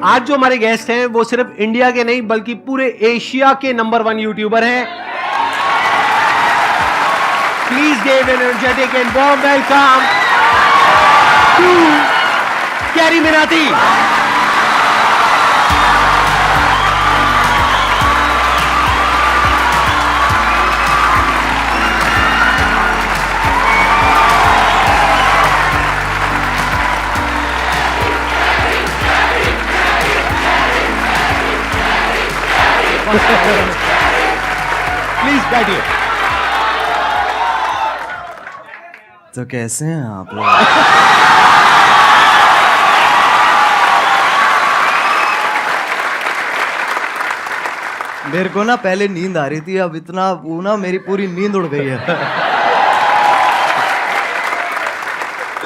आज जो हमारे गेस्ट हैं वो सिर्फ इंडिया के नहीं बल्कि पूरे एशिया के नंबर 1 यूट्यूबर हैं। Please give an energetic and warm welcome to Carry Minati. Please बैठिए। तो कैसे हैं आप लोग? मेरे को ना पहले नींद आ रही थी, अब इतना वो ना मेरी पूरी नींद उड़ गई है।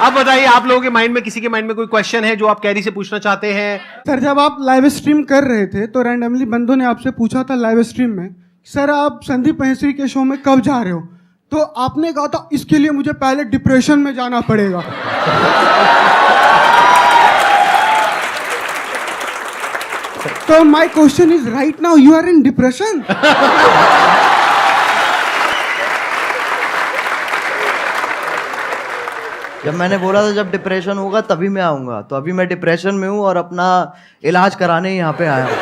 अब बताइए, आप लोगों के माइंड में, किसी के माइंड में कोई क्वेश्चन है जो आप कैरी से पूछना चाहते हैं? सर, जब आप लाइव स्ट्रीम कर रहे थे तो रैंडमली बंदों ने आपसे पूछा था लाइव स्ट्रीम में, सर आप संदीप महेश्वरी के शो में कब जा रहे हो? तो आपने कहा था इसके लिए मुझे पहले डिप्रेशन में जाना पड़ेगा। तो my question is, right now you are in depression? जब मैंने बोला था जब डिप्रेशन होगा तभी मैं आऊंगा, तो अभी मैं डिप्रेशन में हूँ और अपना इलाज कराने यहाँ पे आया हूँ।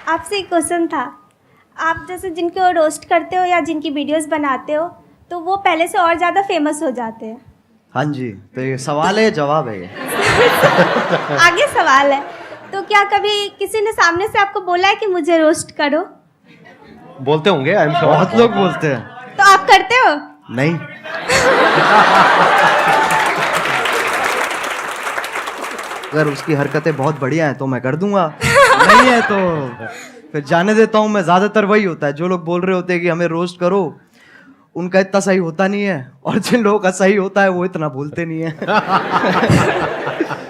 आपसे एक क्वेश्चन था। आप जैसे जिनको रोस्ट करते हो या जिनकी वीडियोस बनाते हो तो वो पहले से और ज़्यादा फेमस हो जाते हैं। हाँ जी, तो ये सवाल है, जवाब है ये। आगे सवाल है, तो क्या कभी किसी ने सामने से आपको बोला है कि मुझे रोस्ट करो? बोलते होंगे, आई एम श्योर। बहुत लोग बोलते हैं। तो आप करते हो? नहीं। अगर उसकी हरकतें बहुत बढ़िया हैं तो मैं कर दूंगा, नहीं है तो फिर जाने देता हूँ मैं। ज्यादातर वही होता है, जो लोग बोल रहे होते हैं कि हमें रोस्ट करो, उनका इतना सही होता नहीं है, और जिन लोगों का सही होता है वो इतना भूलते नहीं है।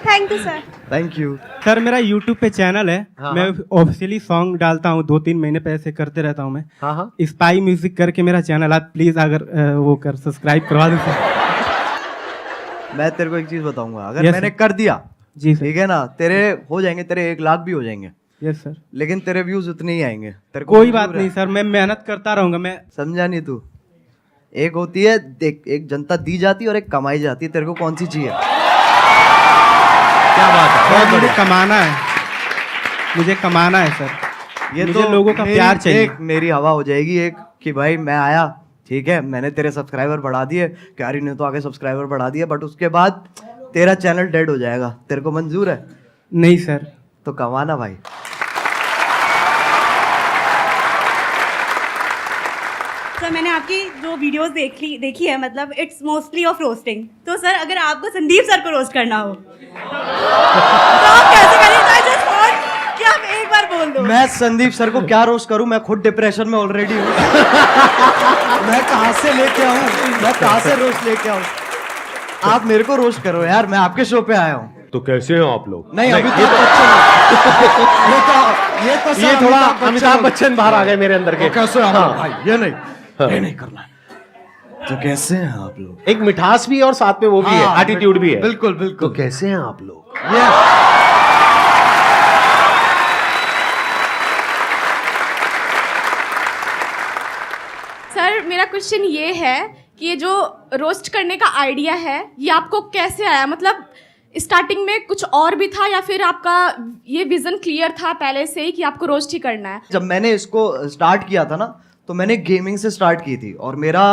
Thank you sir. Thank you sir. मेरा YouTube पे चैनल है। हाँ, मैं ऑफिशियली सॉन्ग डालता हूँ, 2-3 महीने पे ऐसे करते रहता हूँ मैं। हाँ हाँ। स्पाई म्यूजिक करके मेरा चैनल, आप प्लीज अगर वो कर सब्सक्राइब करवा दो सर। मैं तेरे को एक चीज बताऊंगा, अगर Yes, मैंने sir. कर दिया जी सर। ठीक है ना, तेरे हो जाएंगे, तेरे 1 लाख भी हो जाएंगे, यस सर। लेकिन तेरे व्यूज उतने ही आएंगे। तेरे को कोई मंजूर बात है? नहीं सर, मैं मेहनत करता रहूंगा। मैं समझा नहीं तू? एक होती है देख, एक जनता दी जाती है और एक कमाई जाती है। तेरे को कौन सी चाहिए? क्या बात है, बहुत मुझे बढ़िया। कमाना है, मुझे कमाना है सर। ये मुझे तो लोगों का प्यार चाहिए। एक मेरी हवा हो जाएगी एक कि भाई मैं आया, ठीक है, मैंने तेरे सब्सक्राइबर बढ़ा दिए, क्यारी ने तो आगे सब्सक्राइबर बढ़ा दिए, बट उसके बाद तेरा चैनल डेड हो जाएगा। तेरे को मंजूर है? नहीं सर। तो कमाना भाई। सर, मैंने आपकी जो वीडियोस देखी है, मतलब इट्स मोस्टली ऑफ रोस्टिंग। तो सर, अगर आपको संदीप सर को रोस्ट करना हो तो आप कैसे करेंगे? जस्ट वॉन्ट कि आप एक बार बोल दो। मैं संदीप सर को क्या रोस्ट करूं? मैं खुद डिप्रेशन में ऑलरेडी हूं। मैं कहां से लेके आऊं? मैं कहां से रोस्ट लेके आऊं? आप मेरे को रोस्ट करो यार, मैं आपके शो पे आया हूं। तो कैसे हो आप लोग? नहीं, अभी तो बच्चन ये थोड़ा अमिताभ बच्चन बाहर आ गए मेरे अंदर के। कैसे हैं आप हाँ। लोग? भाई ये नहीं, ये नहीं करना है। तो कैसे हैं आप लोग? एक मिठास भी है और साथ में वो भी है, हाँ, एटीट्यूड भी है। बिल्कुल तो बिल्कुल। कैसे हैं आप लोग? ये सर, मेरा क्वेश्चन ये है कि ये जो रोस्ट करने का आइडिया है ये आपको कैसे आया? मतलब स्टार्टिंग में कुछ और भी था या फिर आपका ये विजन क्लियर था पहले से ही कि आपको रोस्ट ही करना है? जब मैंने इसको स्टार्ट किया था ना, तो मैंने गेमिंग से स्टार्ट की थी, और मेरा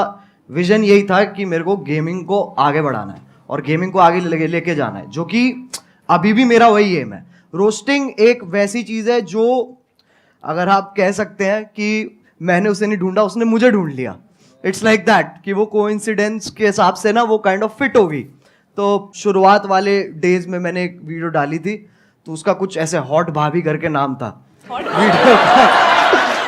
विजन यही था कि मेरे को गेमिंग को आगे बढ़ाना है और गेमिंग को आगे लेके जाना है, जो कि अभी भी मेरा वही एम है। रोस्टिंग एक वैसी चीज़ है जो, अगर आप कह सकते हैं कि मैंने उसे नहीं ढूंढा, उसने मुझे ढूंढ लिया। इट्स लाइक दैट कि वो कोइंसिडेंस के हिसाब से ना वो काइंड ऑफ फिट होगी। तो शुरुआत वाले डेज में मैंने एक वीडियो डाली थी, तो उसका कुछ ऐसे हॉट भाभी करके नाम था वीडियो का।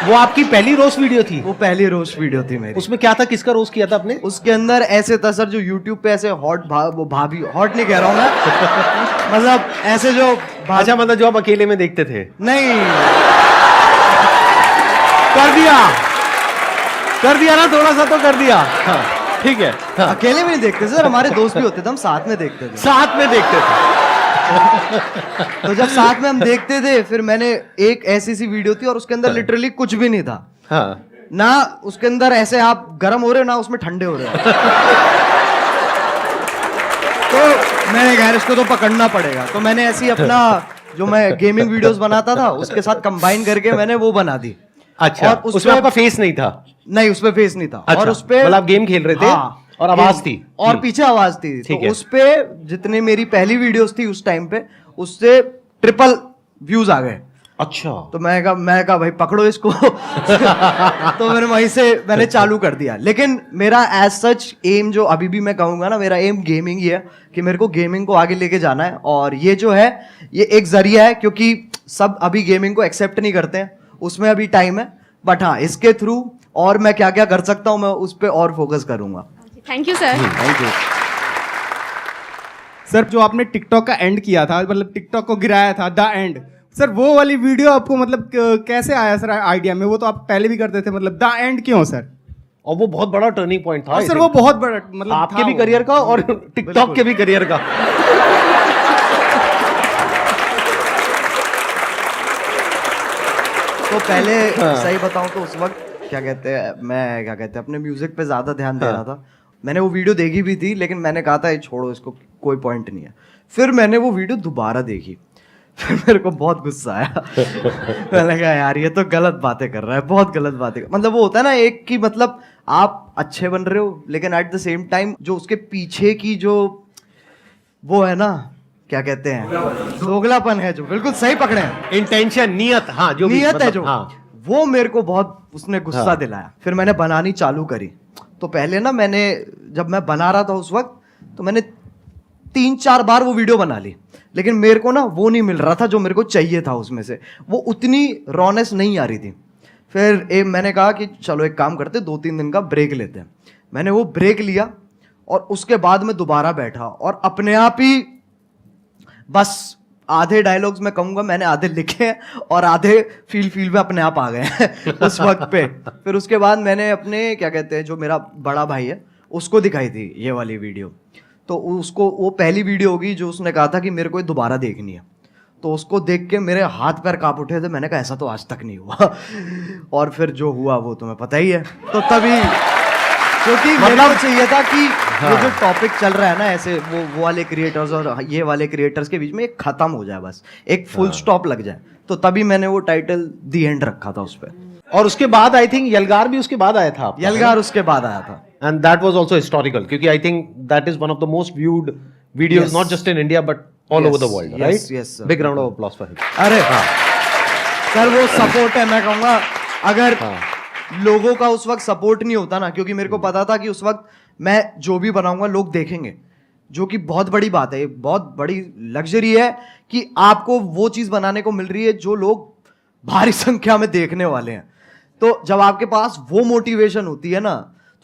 वो आपकी पहली रोस्ट वीडियो थी? वो पहली रोस्ट वीडियो थी मेरी। उसमें क्या था, किसका रोस्ट किया था आपने? उसके अंदर ऐसे था सर, जो यूट्यूब पे ऐसे वो भाभी, हॉट नहीं कह रहा हूँ मैं, मतलब ऐसे जो अच्छा, मतलब जो आप अकेले में देखते थे? नहीं, कर दिया ना, थोड़ा सा तो कर दिया। हाँ। ठीक है, अकेले में नहीं देखते सर, हमारे दोस्त भी होते थे, हम साथ में देखते थे। साथ में देखते थे। तो जब साथ में हम देखते थे, फिर मैंने एक ऐसी सी वीडियो थी और उसके अंदर लिटरली कुछ भी नहीं था। हाँ, ना उसके अंदर ऐसे आप गर्म हो रहे हो, ना उसमें ठंडे हो रहे हो। तो मैंने कहा इसको तो पकड़ना पड़ेगा, तो मैंने ऐसी अपना जो मैं गेमिंग वीडियोस बनाता था उसके साथ कंबाइन करके मैंने वो बना दी। अच्छा, और उसमें आपका फेस नहीं था? नहीं, उसपे फेस नहीं था। अच्छा, और उसपे मतलब आप गेम खेल रहे थे। हाँ, और आवाज थी और पीछे आवाज थी। ठीक तो है। उस पे जितने मेरी पहली वीडियोस थी उस टाइम पे, उससे ट्रिपल व्यूज आ गए। अच्छा, तो मैं कहा भाई पकड़ो इसको। तो मैंने वहीं से मैंने चालू कर दिया। लेकिन मेरा एज सच एम जो अभी भी मैं कहूंगा ना, मेरा एम गेमिंग ही है कि मेरे को गेमिंग को आगे लेके जाना है। और ये जो है ये एक जरिया है, क्योंकि सब अभी गेमिंग को एक्सेप्ट नहीं करते हैं, उसमें अभी टाइम है। बट हाँ, इसके थ्रू और मैं क्या क्या कर सकता हूँ मैं उस पर और फोकस करूंगा। Thank you sir. Thank you. Sir जो आपने टिकटॉक का एंड किया था, मतलब टिकटॉक को गिराया था, द एंड, सर वो वाली वीडियो आपको मतलब कैसे आया सर आइडिया में? वो तो आप पहले भी करते थे, मतलब द एंड क्यों सर? और वो बहुत बड़ा टर्निंग पॉइंट था। और सर वो बहुत बड़ा मतलब आपके था भी वो। करियर का और टिकटॉक के भी करियर का। तो पहले सही बताऊं तो उस वक्त क्या कहते हैं अपने म्यूजिक पे ज्यादा ध्यान दे रहा था। मैंने वो वीडियो देखी भी थी, लेकिन मैंने कहा था ये छोड़ो, इसको कोई पॉइंट नहीं है। फिर मैंने वो वीडियो दोबारा देखी, फिर मेरे को बहुत गुस्सा आया। मैंने कहा यार ये तो गलत बातें कर रहा है, बहुत गलत बातें मतलब वो होता है ना एक कि मतलब आप अच्छे बन रहे हो, लेकिन एट द सेम टाइम जो उसके पीछे की जो वो है ना, क्या कहते हैं, दोगलापन है, जो बिल्कुल सही पकड़े हैं, इंटेंशन, नियत, हाँ, जो भी नियत है मतलब, जो, हाँ। वो मेरे को बहुत उसने गुस्सा हाँ। दिलाया। फिर मैंने बनानी चालू करी। तो पहले ना मैंने जब मैं बना रहा था उस वक्त, तो मैंने 3-4 बार वो वीडियो बना ली, लेकिन मेरे को ना वो नहीं मिल रहा था जो मेरे को चाहिए था उसमें से, वो उतनी रॉनेस नहीं आ रही थी। फिर मैंने कहा कि चलो एक काम करते, 2-3 दिन का ब्रेक लेते हैं। मैंने वो ब्रेक लिया और उसके बाद मैं दोबारा बैठा और अपने आप ही बस आधे डायलॉग्स मैं कहूंगा मैंने आधे लिखे हैं और आधे फील में अपने आप आ गए हैं उस वक्त पे। फिर उसके बाद मैंने अपने क्या कहते हैं जो मेरा बड़ा भाई है उसको दिखाई थी ये वाली वीडियो। तो उसको वो पहली वीडियो होगी जो उसने कहा था कि मेरे को ये दोबारा देखनी है। तो उसको देख के मेरे हाथ पैर कांप उठे थे। मैंने कहा ऐसा तो आज तक नहीं हुआ। और फिर जो हुआ वो तुम्हें पता ही है। तो तभी क्योंकि मतलब चाहिए था कि ये जो टॉपिक चल रहा है ना ऐसे वो वाले क्रिएटर्स और ये वाले क्रिएटर्स के बीच में एक खत्म हो जाए, बस एक फुल स्टॉप लग जाए। तो तभी मैंने वो टाइटल दी एंड रखा था उस पर। और उसके बाद आई थिंक यलगार भी उसके बाद आया था आपका, यलगार उसके बाद आया था। And that was also historical, क्योंकि I think that is one of the most viewed videos not just in India but all over the world, right? yes, sir. Big round of applause for him. अरे sir वो support है, मैं कहूँगा अगर लोगों का उस वक्त सपोर्ट नहीं होता ना, क्योंकि मेरे को पता था कि उस वक्त मैं जो भी बनाऊंगा लोग देखेंगे, जो कि बहुत बड़ी बात है, ये बहुत बड़ी लग्जरी है कि आपको वो चीज़ बनाने को मिल रही है जो लोग भारी संख्या में देखने वाले हैं। तो जब आपके पास वो मोटिवेशन होती है ना,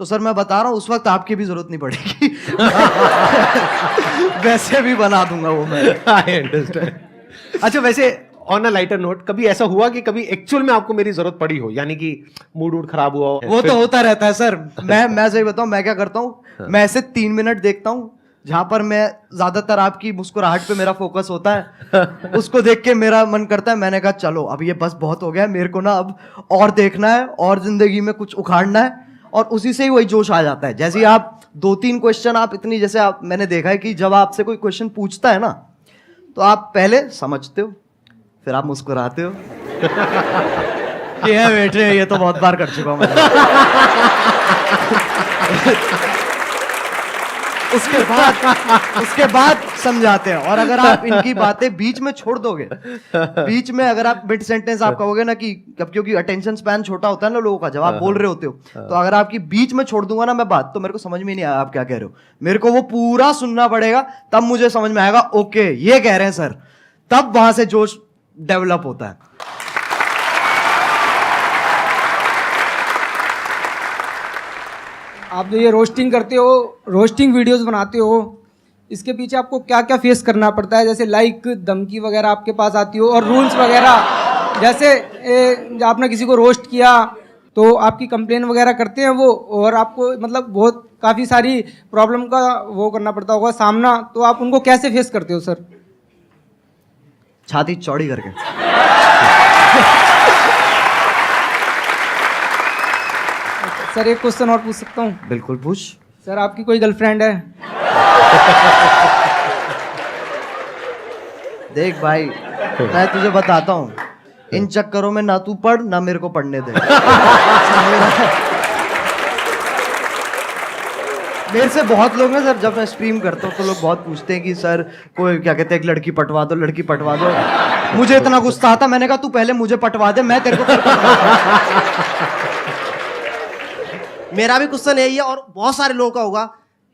तो सर मैं बता रहा हूँ उस वक्त आपकी भी जरूरत नहीं पड़ेगी। वैसे भी बना दूंगा वो मैं। I understand. अच्छा, वैसे ऑन अ लाइटर नोट, कभी ऐसा हुआ कि कभी एक्चुअल में आपको मेरी जरूरत पड़ी हो, यानी कि मूड खराब हुआ हो? वो तो होता रहता है सर। मैं सही बताऊं, मैं क्या करता हूँ, मैं ऐसे 3 मिनट देखता हूँ जहां पर मैं ज्यादातर आपकी मुस्कुराहट पे मेरा फोकस होता है। उसको देख के मेरा मन करता है, मैंने कहा चलो अब ये बस बहुत हो गया, मेरे को ना अब और देखना है और जिंदगी में कुछ उखाड़ना है। और उसी से ही वही जोश आ जाता है। जैसे आप 2-3 क्वेश्चन आप इतनी, जैसे आप मैंने देखा है कि जब आपसे कोई क्वेश्चन पूछता है ना, तो आप पहले समझते हो, फिर आप मुस्कुराते हो कि है बेटे ये तो बहुत बार कर चुका हूं मैं। उसके बाद समझाते हैं। और अगर आप इनकी बातें बीच में छोड़ दोगे, बीच में अगर आप मिड सेंटेंस आप कहोगे ना कि क्योंकि अटेंशन स्पैन छोटा होता है ना लोगों का, जब आप बोल रहे होते हो, तो अगर आपकी बीच में छोड़ दूंगा ना मैं बात, तो मेरे को समझ में नहीं आया आप क्या कह रहे हो। मेरे को वो पूरा सुनना पड़ेगा, तब मुझे समझ में आएगा ओके ये कह रहे हैं सर, तब वहां से जोश डेवलप होता है। आप जो ये रोस्टिंग करते हो, रोस्टिंग वीडियोस बनाते हो, इसके पीछे आपको क्या क्या फेस करना पड़ता है? जैसे लाइक धमकी वगैरह आपके पास आती हो और रूल्स वगैरह, जैसे आपने किसी को रोस्ट किया तो आपकी कंप्लेन वगैरह करते हैं वो, और आपको मतलब बहुत काफ़ी सारी प्रॉब्लम का वो करना पड़ता होगा सामना, तो आप उनको कैसे फेस करते हो सर? छाती चौड़ी करके। सर एक क्वेश्चन और पूछ सकता हूँ? बिल्कुल पूछ। सर आपकी कोई गर्लफ्रेंड है? देख भाई, मैं तुझे बताता हूँ, इन चक्करों में ना तू पढ़ ना मेरे को पढ़ने दे। मेरे से बहुत लोग हैं सर, जब मैं स्ट्रीम करता हूँ तो लोग बहुत पूछते हैं कि सर कोई क्या कहते हैं, एक लड़की पटवा दो, लड़की पटवा दो। मुझे इतना गुस्सा आता, मैंने कहा तू पहले मुझे पटवा दे, मैं तेरे को फिर पटवाऊंगा। मेरा भी क्वेश्चन यही है, और बहुत सारे लोगों का होगा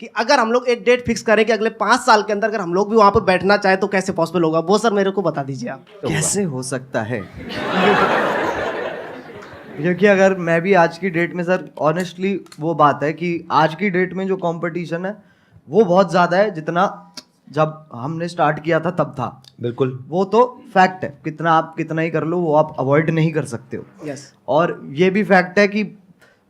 कि अगर हम लोग एक डेट फिक्स करें कि अगले 5 साल के अंदर अगर हम लोग भी वहां पर बैठना चाहे तो कैसे पॉसिबल होगा, वो सर मेरे को बता दीजिए आप। कैसे हो सकता है? क्योंकि अगर मैं भी आज की डेट में सर, ऑनेस्टली वो बात है कि आज की डेट में जो कंपटीशन है वो बहुत ज़्यादा है, जितना जब हमने स्टार्ट किया था तब था। बिल्कुल, वो तो फैक्ट है, कितना आप कितना ही कर लो वो आप अवॉइड नहीं कर सकते हो। यस। और ये भी फैक्ट है कि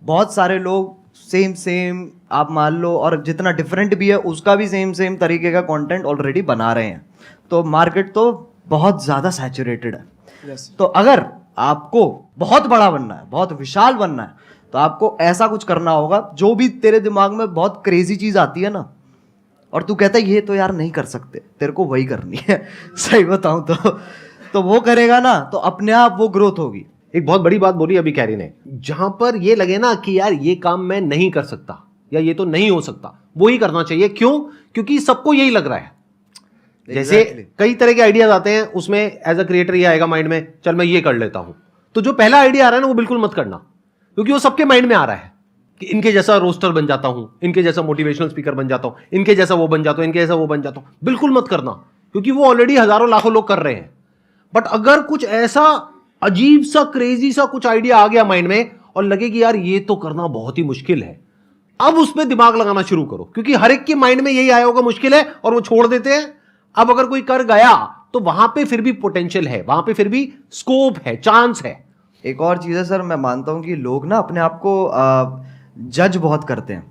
बहुत सारे लोग सेम आप मान लो, और जितना डिफरेंट भी है उसका भी सेम तरीके का कंटेंट ऑलरेडी बना रहे हैं, तो मार्केट तो बहुत ज़्यादा सैचुरेटेड है। यस। तो अगर आपको बहुत बड़ा बनना है, बहुत विशाल बनना है, तो आपको ऐसा कुछ करना होगा, जो भी तेरे दिमाग में बहुत क्रेजी चीज़ आती है ना, और तू कहता है ये तो यार नहीं कर सकते, तेरे को वही करनी है। सही बताऊं तो वो करेगा ना तो अपने आप वो ग्रोथ होगी। एक बहुत बड़ी बात बोली अभी कैरी ने, जहां पर ये लगे ना कि यार ये काम मैं नहीं कर सकता या ये तो नहीं हो सकता, वो ही करना चाहिए। क्यों? क्योंकि सबको यही लग रहा है। जैसे कई तरह के आइडियाज आते हैं, उसमें एज अ क्रिएटर ये आएगा माइंड में, चल मैं ये कर लेता हूं, तो जो पहला आइडिया आ रहा है ना वो बिल्कुल मत करना, क्योंकि वो सबके माइंड में आ रहा है कि इनके जैसा रोस्टर बन जाता हूं, इनके जैसा मोटिवेशनल स्पीकर बन जाता हूं, इनके जैसा वो बन जाता हूं, इनके जैसा वो बन जाता हूं। बिल्कुल मत करना, क्योंकि वो ऑलरेडी हजारों लाखों लोग कर रहे हैं। बट अगर कुछ ऐसा अजीब सा क्रेजी सा कुछ आइडिया आ गया माइंड में और लगे कि यार ये तो करना बहुत ही मुश्किल है, अब उसमें दिमाग लगाना शुरू करो, क्योंकि हर एक के माइंड में यही आया होगा मुश्किल है और वो छोड़ देते हैं। अब अगर कोई कर गया तो वहां पे फिर भी पोटेंशियल है, वहां पे फिर भी स्कोप है, चांस है। एक और चीज़ है सर, मैं मानता हूँ कि लोग ना अपने आप को जज बहुत करते हैं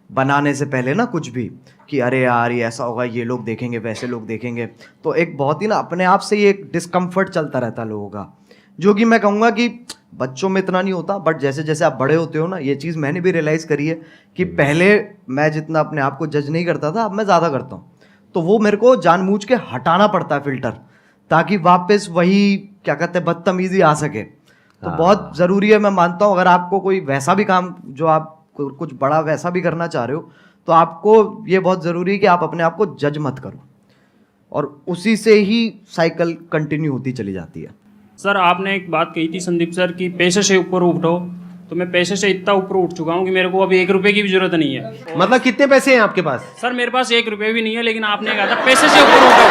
बनाने से पहले ना, कुछ भी कि अरे यार ये ऐसा होगा, ये लोग देखेंगे, वैसे लोग देखेंगे, तो एक बहुत ही ना अपने आप से ही एक डिस्कम्फर्ट चलता रहता है लोगों का, जो कि मैं कहूँगा कि बच्चों में इतना नहीं होता, बट जैसे जैसे आप बड़े होते हो ना, ये चीज़ मैंने भी रियलाइज़ करी है कि पहले मैं जितना अपने आप को जज नहीं करता था, अब मैं ज़्यादा करता हूँ। तो वो मेरे को जानबूझ के हटाना पड़ता है फिल्टर, ताकि वापस वही क्या कहते हैं बदतमीजी आ सके। तो बहुत ज़रूरी है, मैं मानता हूँ, अगर आपको कोई वैसा भी काम जो आप कुछ बड़ा वैसा भी करना चाह रहे हो, तो आपको ये बहुत ज़रूरी है कि आप अपने आप को जज मत करो, और उसी से ही साइकिल कंटिन्यू होती चली जाती है। सर आपने एक बात कही थी संदीप सर कि पैसे से ऊपर उठो, तो मैं पैसे से इतना ऊपर उठ चुका हूँ कि मेरे को अभी 1 रुपए की भी जरूरत नहीं है। मतलब कितने पैसे हैं आपके पास? सर मेरे पास 1 रुपए भी नहीं है, लेकिन आपने कहा था पैसे से ऊपर उठो।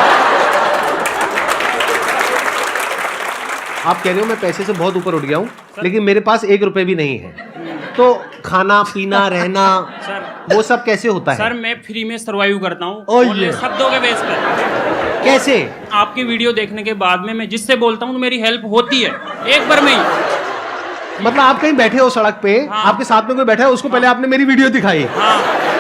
आप कह रहे हो मैं पैसे से बहुत ऊपर उठ गया हूँ, लेकिन मेरे पास 1 रुपए भी नहीं है, तो खाना पीना रहना सर वो सब कैसे होता है? सर मैं फ्री में सर्वाइव करता हूँ शब्दों के बेस पर। कैसे? आपकी वीडियो देखने के बाद में मैं जिससे बोलता हूँ तो मेरी हेल्प होती है एक बार में ही। मतलब आप कहीं बैठे हो सड़क पे, हाँ। आपके साथ में कोई बैठा है, उसको पहले आपने मेरी वीडियो दिखाई, हाँ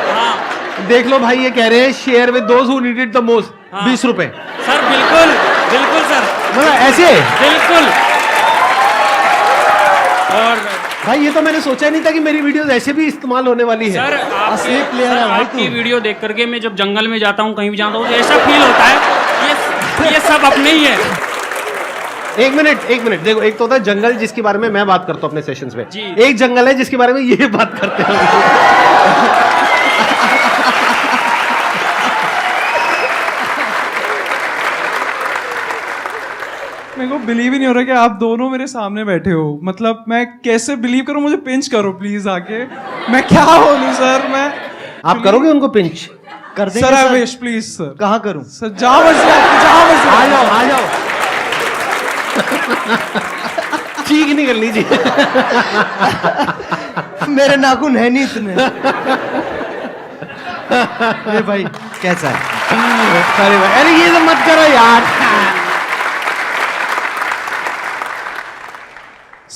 हाँ देख लो भाई ये कह रहे हैं share with those who need it the most, 20 रुपए। सर बिल्कुल बिल्कुल सर, मतलब ऐसे बिल्कुल। और भाई ये तो मैंने सोचा नहीं था कि मेरी वीडियोस ऐसे भी इस्तेमाल होने वाली है। सर असली प्लेयर है भाई आपकी वीडियो देख करके मैं जब जंगल में जाता हूँ, कहीं भी जाता हूँ, तो ऐसा फील होता है ये सब अपने ही है। एक मिनट देखो, एक तो होता है जंगल जिसके बारे में मैं बात करता हूँ अपने सेशंस में, जी। एक जंगल है जिसके बारे में ये बात करते हैं। मेरे को बिलीव ही नहीं हो रहा कि आप दोनों मेरे सामने बैठे हो। मतलब मैं कैसे बिलीव करूं? मुझे पिंच करो प्लीज आके। मैं क्या बोलूं सर? मैं आप करोगे उनको पिंच? कर देंगे sir I wish please sir. कहाँ करूं? सर जहाँ मर्जी आ जाओ ठीक नहीं कर लीजिए। मेरे नाखून है नहीं इतने। अरे भाई कैसा है? अरे ये तो मत करो यार।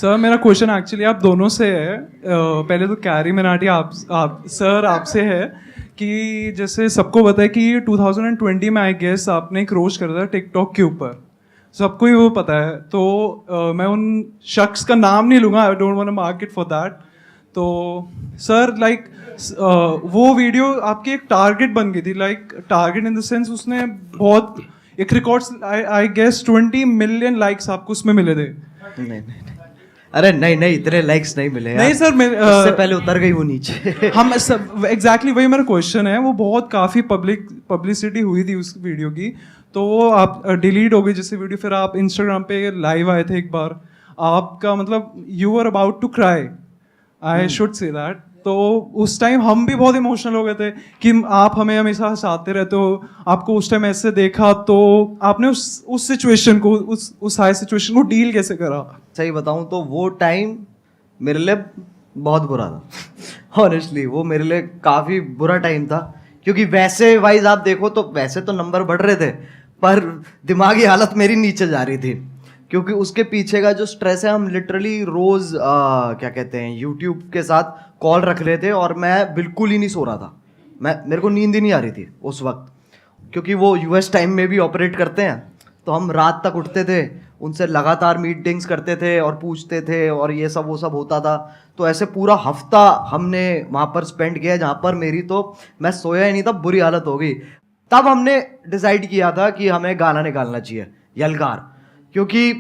सर मेरा क्वेश्चन एक्चुअली आप दोनों से है। पहले तो कैरी मिनाटी आप सर आपसे है कि जैसे सबको पता है कि 2020 में आई गेस आपने एक रोस्ट करा था टिकटॉक के ऊपर, सबको ही वो पता है। तो मैं उन शख्स का नाम नहीं लूँगा, I don't want to mark it for that. तो सर लाइक वो वीडियो आपकी एक टारगेट बन गई थी, like target in the sense उसने बहुत एक records I guess 20 million likes आपको उसमें मिले थे। नहीं अरे नहीं इतने लाइक्स नहीं मिले नहीं सर, उससे पहले उतर गई वो नीचे। हम सब एग्जैक्टली वही मेरा क्वेश्चन है। वो बहुत काफ़ी पब्लिसिटी हुई थी उस वीडियो की, तो वो आप डिलीट हो गई जैसे वीडियो। फिर आप इंस्टाग्राम पे लाइव आए थे एक बार, आपका मतलब you are about to cry, I should say that. तो उस टाइम हम भी बहुत इमोशनल हो गए थे कि आप हमें हमेशा हंसाते रहते हो, आपको उस टाइम ऐसे देखा, तो आपने उस सिचुएशन को उस हाई सिचुएशन को डील कैसे करा? सही बताऊं तो वो टाइम मेरे लिए बहुत बुरा था ऑनेस्टली। वो मेरे लिए काफ़ी बुरा टाइम था, क्योंकि वैसे वाइज आप देखो तो वैसे तो नंबर बढ़ रहे थे, पर दिमागी हालत मेरी नीचे जा रही थी, क्योंकि उसके पीछे का जो स्ट्रेस है, हम लिटरली रोज़ क्या कहते हैं यूट्यूब के साथ कॉल रख रहे थे और मैं बिल्कुल ही नहीं सो रहा था। मेरे को नींद ही नहीं आ रही थी उस वक्त, क्योंकि वो यूएस टाइम में भी ऑपरेट करते हैं, तो हम रात तक उठते थे, उनसे लगातार मीटिंग्स करते थे और पूछते थे और ये सब वो सब होता था। तो ऐसे पूरा हफ्ता हमने वहाँ पर स्पेंड किया, जहाँ पर मेरी तो मैं सोया ही नहीं था, बुरी हालत हो गई। तब हमने डिसाइड किया था कि हमें गाना निकालना चाहिए, यलगार, क्योंकि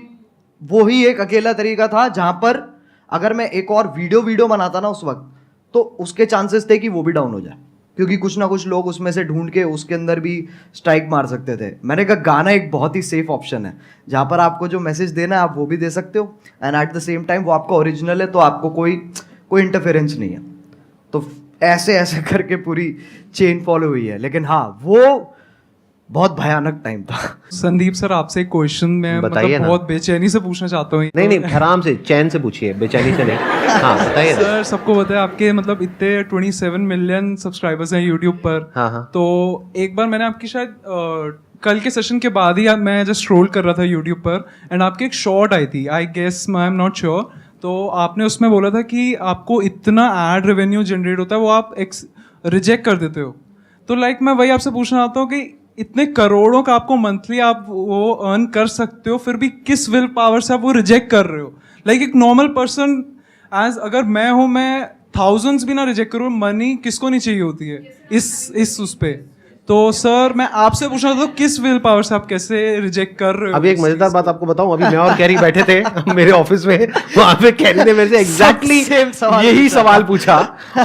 वो ही एक अकेला तरीका था जहाँ पर अगर मैं एक और वीडियो बनाता ना उस वक्त, तो उसके चांसेस थे कि वो भी डाउन हो जाए, क्योंकि कुछ ना कुछ लोग उसमें से ढूंढ के उसके अंदर भी स्ट्राइक मार सकते थे। मैंने कहा गाना एक बहुत ही सेफ ऑप्शन है, जहाँ पर आपको जो मैसेज देना है आप वो भी दे सकते हो, and at the same time वो आपका ओरिजिनल है, तो आपको कोई इंटरफेरेंस नहीं है। तो ऐसे करके पूरी चेन फॉलो हुई है। लेकिन हाँ, वो बहुत भयानक टाइम था। संदीप सर आपसे एक क्वेश्चन मैं बताइए ना। बहुत बेचैनी से पूछना चाहता हूँ। नहीं आराम से चैन से पूछिए, बेचैनी से नहीं। हाँ बताइए ना। सर सबको पता है आपके मतलब इतने 27 मिलियन सब्सक्राइबर्स हैं यूट्यूब पर। हाँ। तो एक बार मैंने आपकी शायद कल के सेशन के बाद ही मैं जस्ट स्क्रॉल कर रहा था यूट्यूब पर, एंड आपकी एक शॉर्ट आई थी, I guess I am not sure, तो आपने उसमें बोला था कि आपको इतना एड रेवेन्यू जनरेट होता है वो आप रिजेक्ट कर देते हो। तो लाइक मैं वही आपसे पूछना चाहता हूँ कि इतने करोड़ों का आपको मंथली आप वो अर्न कर सकते हो, फिर भी किस विल पावर से आप वो रिजेक्ट कर रहे हो? लाइक एक नॉर्मल पर्सन एज अगर मैं हूँ, मैं थाउजेंड्स भी ना रिजेक्ट करूँ, मनी किसको नहीं चाहिए होती है इस उस पे। तो सर मैं आपसे पूछना था किस विल पावर से आप कैसे रिजेक्ट कर रहे हो? अभी एक मजेदार बात आपको बताऊं, अभी मैं और कैरी बैठे थे मेरे ऑफिस में, वहां पे कैरी ने मेरे से एग्जैक्टली यही सवाल पूछा,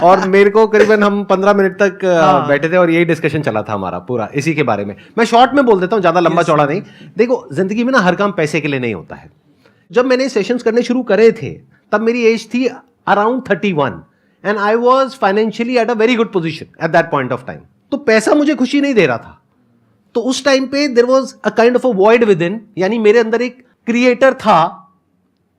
और मेरे को करीबन हम 15 मिनट तक बैठे थे और यही डिस्कशन चला था हमारा पूरा इसी के बारे में। मैं शॉर्ट में बोल देता हूँ, ज्यादा लंबा चौड़ा नहीं। देखो जिंदगी में ना हर काम पैसे के लिए नहीं होता है। जब मैंने सेशंस करने शुरू करे थे तब मेरी एज थी around 31 and I was financially at a very good position at that point of time. तो पैसा मुझे खुशी नहीं दे रहा था। तो उस टाइम पे there was a kind of a void within, यानी मेरे अंदर एक क्रिएटर था,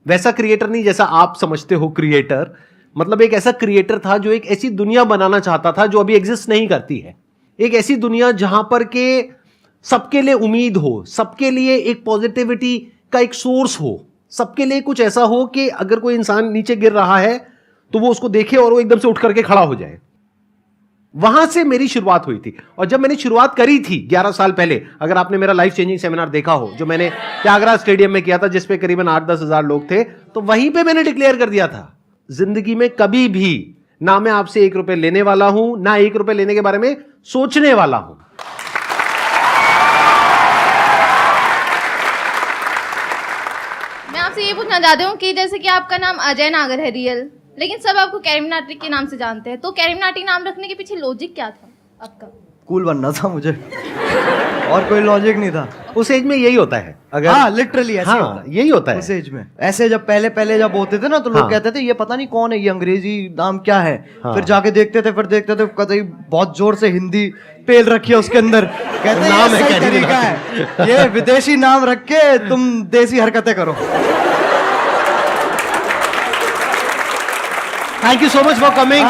वैसा क्रिएटर नहीं जैसा आप समझते हो क्रिएटर, मतलब एक ऐसा क्रिएटर था जो एक ऐसी दुनिया बनाना चाहता था जो अभी एग्जिस्ट नहीं करती है। एक ऐसी दुनिया जहां पर के सबके लिए उम्मीद हो, सबके लिए एक पॉजिटिविटी का एक सोर्स हो, सबके लिए कुछ ऐसा हो कि अगर कोई इंसान नीचे गिर रहा है तो वो उसको देखे और वो एकदम से उठ करके खड़ा हो जाए। वहां से मेरी शुरुआत हुई थी। और जब मैंने शुरुआत करी थी 11 साल पहले, अगर आपने मेरा लाइफ चेंजिंग सेमिनार देखा हो जो मैंने त्यागराज स्टेडियम में किया था, जिसपे करीबन 8-10 हजार लोग थे, तो वहीं पे मैंने डिक्लेयर कर दिया था, जिंदगी में कभी भी ना मैं आपसे 1 रुपए लेने वाला हूं, ना 1 रुपए लेने के बारे में सोचने वाला हूं। मैं आपसे ये पूछना चाहती हूँ कि जैसे कि आपका नाम अजय नागर है रियल, लेकिन सब आपको कैरी मिनाटी के नाम से जानते हैं, तो कैरी मिनाटी नाम रखने के पीछे लॉजिक क्या था आपका? कूल बनना था मुझे, और कोई लॉजिक नहीं था। उस एज में यही होता है, अगर हाँ लिटरली ऐसे हाँ, होता है यही होता है उस एज में। ऐसे जब पहले जब होते थे ना, तो लोग कहते थे ये पता नहीं कौन है, ये अंग्रेजी नाम क्या है। फिर जाके देखते थे, कहते बहुत जोर से हिंदी पेल रखी है उसके अंदर, कहते नाम है क्या तरीका है, ये विदेशी नाम रख के तुम देसी हरकतें करो। Thank you so much for coming.